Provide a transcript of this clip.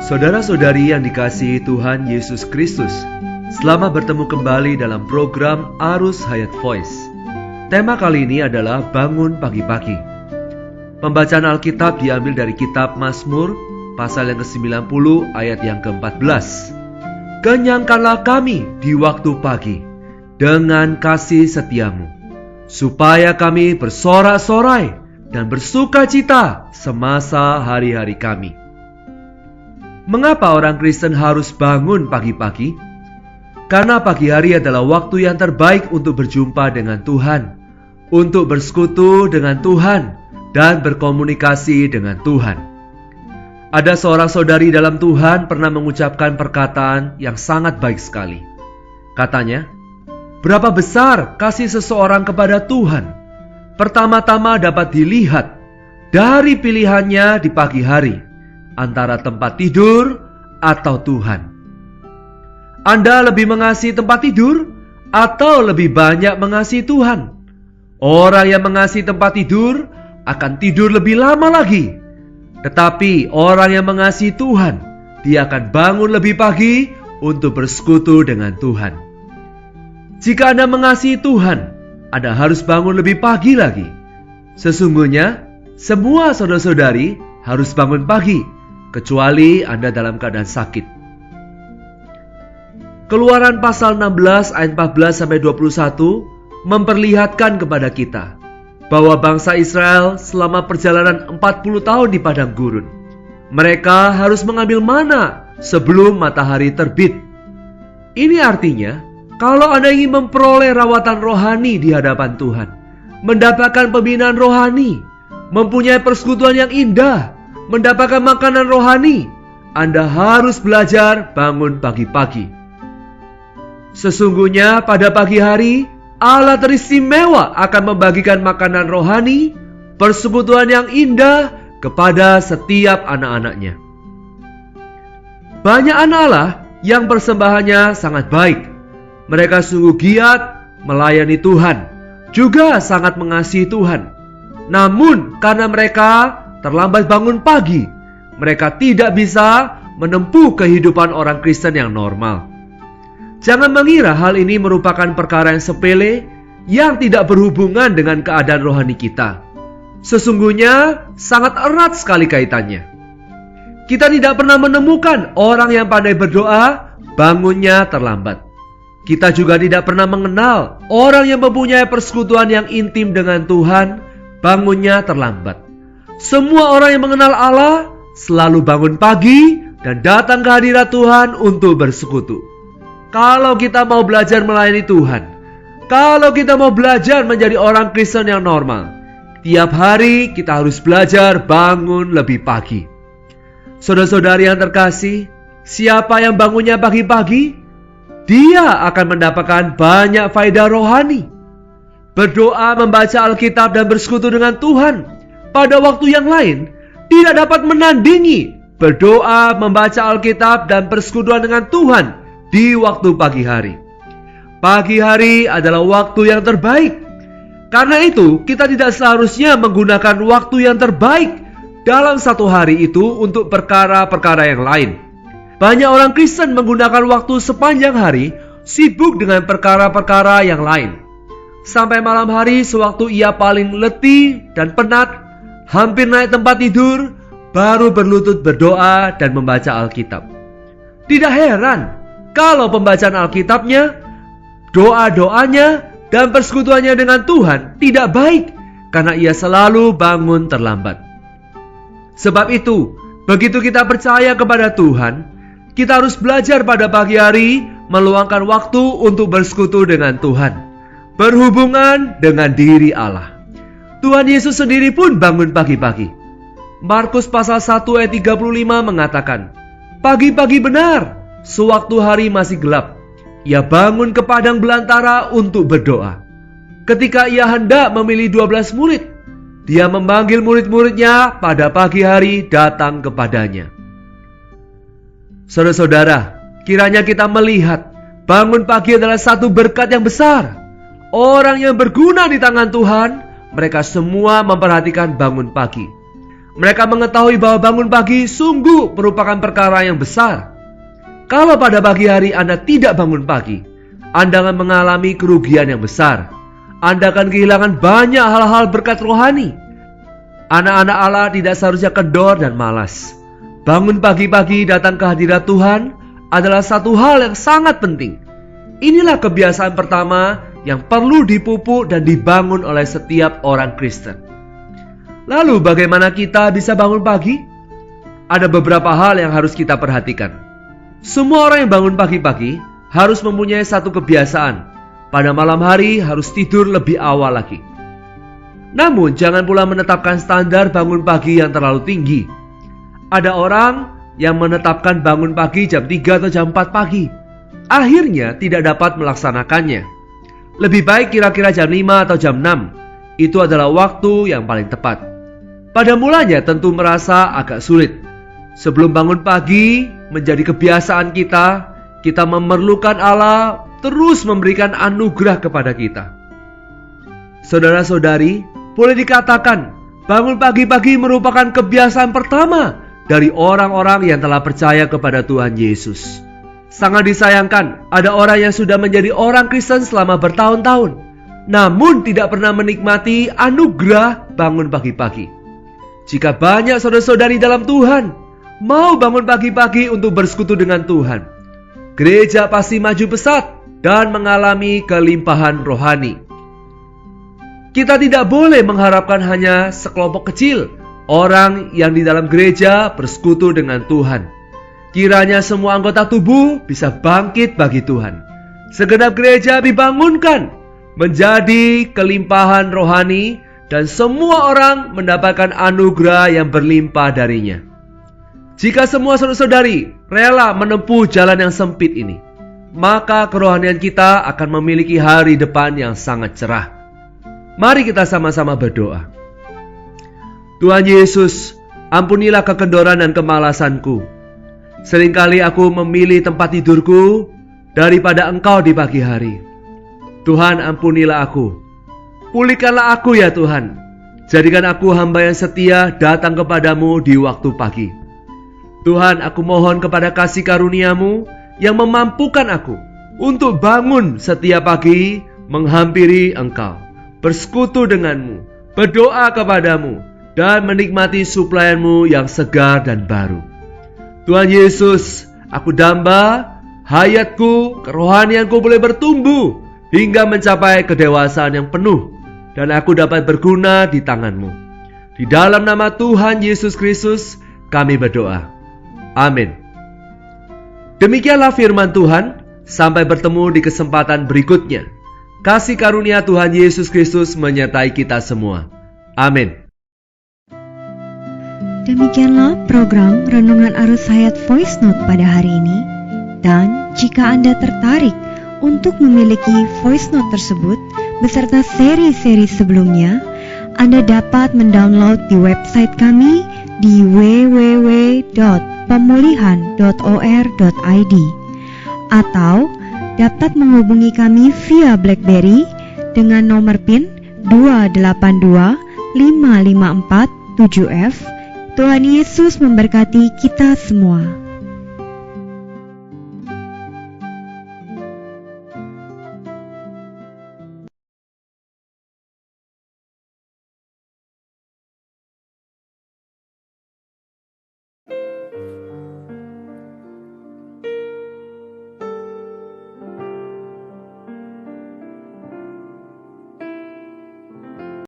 Saudara-saudari yang dikasihi Tuhan Yesus Kristus, selamat bertemu kembali dalam program Arus Hayat Voice. Tema kali ini adalah bangun pagi-pagi. Pembacaan Alkitab diambil dari kitab Mazmur, pasal yang ke-90 ayat yang ke-14. Kenyangkanlah kami di waktu pagi dengan kasih setiamu, supaya kami bersorak-sorai dan bersuka cita semasa hari-hari kami. Mengapa orang Kristen harus bangun pagi-pagi? Karena pagi hari adalah waktu yang terbaik untuk berjumpa dengan Tuhan, untuk bersekutu dengan Tuhan, dan berkomunikasi dengan Tuhan. Ada seorang saudari dalam Tuhan pernah mengucapkan perkataan yang sangat baik sekali. Katanya, berapa besar kasih seseorang kepada Tuhan? Pertama-tama dapat dilihat dari pilihannya di pagi hari, antara tempat tidur atau Tuhan. Anda lebih mengasihi tempat tidur atau lebih banyak mengasihi Tuhan? Orang yang mengasihi tempat tidur akan tidur lebih lama lagi. Tetapi orang yang mengasihi Tuhan, dia akan bangun lebih pagi untuk bersekutu dengan Tuhan. Jika Anda mengasihi Tuhan, Anda harus bangun lebih pagi lagi. Sesungguhnya, semua saudara-saudari harus bangun pagi, kecuali Anda dalam keadaan sakit. Keluaran pasal 16 ayat 14-21 memperlihatkan kepada kita bahwa bangsa Israel selama perjalanan 40 tahun di padang gurun, mereka harus mengambil mana sebelum matahari terbit. Ini artinya, kalau Anda ingin memperoleh rawatan rohani di hadapan Tuhan, mendapatkan pembinaan rohani, mempunyai persekutuan yang indah, mendapatkan makanan rohani, Anda harus belajar bangun pagi-pagi. Sesungguhnya pada pagi hari, Allah teristimewa akan membagikan makanan rohani, persekutuan yang indah kepada setiap anak-anaknya. Banyak anak Allah yang persembahannya sangat baik. Mereka sungguh giat melayani Tuhan, juga sangat mengasihi Tuhan. Namun karena mereka terlambat bangun pagi, mereka tidak bisa menempuh kehidupan orang Kristen yang normal. Jangan mengira hal ini merupakan perkara yang sepele yang tidak berhubungan dengan keadaan rohani kita. Sesungguhnya sangat erat sekali kaitannya. Kita tidak pernah menemukan orang yang pandai berdoa, bangunnya terlambat. Kita juga tidak pernah mengenal orang yang mempunyai persekutuan yang intim dengan Tuhan, bangunnya terlambat. Semua orang yang mengenal Allah selalu bangun pagi dan datang ke hadirat Tuhan untuk bersekutu. Kalau kita mau belajar melayani Tuhan, kalau kita mau belajar menjadi orang Kristen yang normal, tiap hari kita harus belajar bangun lebih pagi. Saudara-saudari yang terkasih, siapa yang bangunnya pagi-pagi, dia akan mendapatkan banyak faedah rohani. Berdoa, membaca Alkitab, dan bersekutu dengan Tuhan pada waktu yang lain tidak dapat menandingi berdoa, membaca Alkitab, dan persekutuan dengan Tuhan di waktu pagi hari. Pagi hari adalah waktu yang terbaik. Karena itu, kita tidak seharusnya menggunakan waktu yang terbaik dalam satu hari itu untuk perkara-perkara yang lain. Banyak orang Kristen menggunakan waktu sepanjang hari sibuk dengan perkara-perkara yang lain. Sampai malam hari sewaktu ia paling letih dan penat, hampir naik tempat tidur, baru berlutut berdoa dan membaca Alkitab. Tidak heran kalau pembacaan Alkitabnya, doa-doanya, dan persekutuannya dengan Tuhan tidak baik, karena ia selalu bangun terlambat. Sebab itu, begitu kita percaya kepada Tuhan, kita harus belajar pada pagi hari meluangkan waktu untuk bersekutu dengan Tuhan, berhubungan dengan diri Allah. Tuhan Yesus sendiri pun bangun pagi-pagi. Markus pasal 1 ayat 35 mengatakan, pagi-pagi benar, sewaktu hari masih gelap, ia bangun ke padang belantara untuk berdoa. Ketika ia hendak memilih 12 murid, dia memanggil murid-muridnya pada pagi hari datang kepadanya. Saudara-saudara, kiranya kita melihat bangun pagi adalah satu berkat yang besar. Orang yang berguna di tangan Tuhan, mereka semua memperhatikan bangun pagi. Mereka mengetahui bahwa bangun pagi sungguh merupakan perkara yang besar. Kalau pada pagi hari Anda tidak bangun pagi, Anda akan mengalami kerugian yang besar. Anda akan kehilangan banyak hal-hal berkat rohani. Anak-anak Allah tidak seharusnya kendor dan malas. Bangun pagi-pagi datang ke hadirat Tuhan adalah satu hal yang sangat penting. Inilah kebiasaan pertama yang perlu dipupuk dan dibangun oleh setiap orang Kristen. Lalu bagaimana kita bisa bangun pagi? Ada beberapa hal yang harus kita perhatikan. Semua orang yang bangun pagi-pagi harus mempunyai satu kebiasaan. Pada malam hari harus tidur lebih awal lagi. Namun jangan pula menetapkan standar bangun pagi yang terlalu tinggi. Ada orang yang menetapkan bangun pagi jam 3 atau jam 4 pagi. Akhirnya tidak dapat melaksanakannya. Lebih baik kira-kira jam 5 atau jam 6. Itu adalah waktu yang paling tepat. Pada mulanya tentu merasa agak sulit. Sebelum bangun pagi menjadi kebiasaan kita memerlukan Allah terus memberikan anugerah kepada kita. Saudara-saudari, boleh dikatakan bangun pagi-pagi merupakan kebiasaan pertama dari orang-orang yang telah percaya kepada Tuhan Yesus. Sangat disayangkan ada orang yang sudah menjadi orang Kristen selama bertahun-tahun, namun tidak pernah menikmati anugerah bangun pagi-pagi. Jika banyak saudara-saudari dalam Tuhan mau bangun pagi-pagi untuk bersekutu dengan Tuhan, gereja pasti maju pesat dan mengalami kelimpahan rohani. Kita tidak boleh mengharapkan hanya sekelompok kecil orang yang di dalam gereja bersekutu dengan Tuhan. Kiranya semua anggota tubuh bisa bangkit bagi Tuhan. Segenap gereja dibangunkan menjadi kelimpahan rohani dan semua orang mendapatkan anugerah yang berlimpah darinya. Jika semua saudara-saudari rela menempuh jalan yang sempit ini, maka kerohanian kita akan memiliki hari depan yang sangat cerah. Mari kita sama-sama berdoa. Tuhan Yesus, ampunilah kekendoran dan kemalasanku. Seringkali aku memilih tempat tidurku daripada Engkau di pagi hari. Tuhan, ampunilah aku. Pulihkanlah aku ya Tuhan. Jadikan aku hamba yang setia datang kepadamu di waktu pagi. Tuhan, aku mohon kepada kasih karunia-Mu yang memampukan aku untuk bangun setiap pagi menghampiri Engkau, bersekutu denganmu, berdoa kepadamu, dan menikmati suplaian-Mu yang segar dan baru. Tuhan Yesus, aku damba, hayatku, kerohanianku boleh bertumbuh hingga mencapai kedewasaan yang penuh, dan aku dapat berguna di tangan-Mu. Di dalam nama Tuhan Yesus Kristus kami berdoa. Amin. Demikianlah firman Tuhan. Sampai bertemu di kesempatan berikutnya. Kasih karunia Tuhan Yesus Kristus menyertai kita semua. Amin. Demikianlah program Renungan Arus Hayat Voice Note pada hari ini. Dan jika Anda tertarik untuk memiliki voice note tersebut beserta seri-seri sebelumnya, Anda dapat mendownload di website kami di www.pemulihan.or.id atau dapat menghubungi kami via BlackBerry dengan nomor PIN 282554 7F. Tuhan Yesus memberkati kita semua.